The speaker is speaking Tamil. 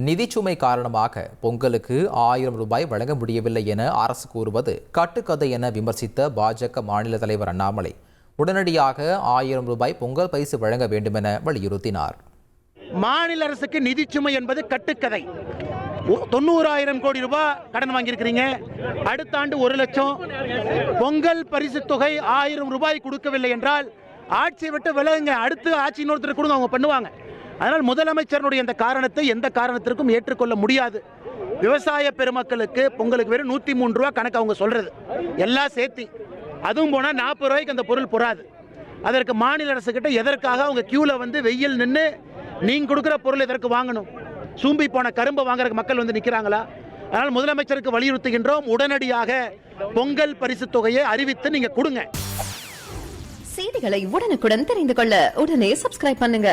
நிதிச்சுமை காரணமாக பொங்கலுக்கு 1000 ரூபாய் வழங்க முடியவில்லை என அரசு கூறுவது கட்டுக்கதை என விமர்சித்த பாஜக மாநில தலைவர் அண்ணாமலை உடனடியாக 1000 ரூபாய் பொங்கல் பரிசு வழங்க வேண்டுமென வலியுறுத்தினார். மாநில அரசுக்கு நிதிச்சுமை என்பது கட்டுக்கதை. 90,000 கோடி ரூபாய் கடன் வாங்கியிருக்கிறீங்க. அடுத்த ஆண்டு 1 லட்சம். பொங்கல் பரிசு தொகை 1000 ரூபாய் கொடுக்கவில்லை என்றால் ஆட்சியை விட்டு விலகுங்க, அடுத்து ஆட்சி இன்னொருத்தர் கொடுங்க, அவங்க பண்ணுவாங்க. அதனால் முதலமைச்சருடைய இந்த காரணத்தை எந்த காரணத்திற்கும் ஏற்றுக்கொள்ள முடியாது. விவசாய பெருமக்களுக்கு பொங்கலுக்கு வெறும் 103 ரூபா கணக்கு அவங்க சொல்றது எல்லாம் சேர்த்தி, அதுவும் போனால் 40 ரூபாய்க்கு அந்த பொருள் பொறாது. அதற்கு மாநில அரசு கிட்ட எதற்காக அவங்க கியூல வந்து வெயில் நின்று நீங்க கொடுக்குற பொருள் எதற்கு வாங்கணும்? சூம்பி போன கரும்பை வாங்குறதுக்கு மக்கள் வந்து நிற்கிறாங்களா? அதனால் முதலமைச்சருக்கு வலியுறுத்துகின்றோம், உடனடியாக பொங்கல் பரிசு தொகையை அறிவித்து நீங்க கொடுங்க. செய்திகளை உடனுக்குடன் தெரிந்து கொள்ள உடனே சப்ஸ்கிரைப் பண்ணுங்க.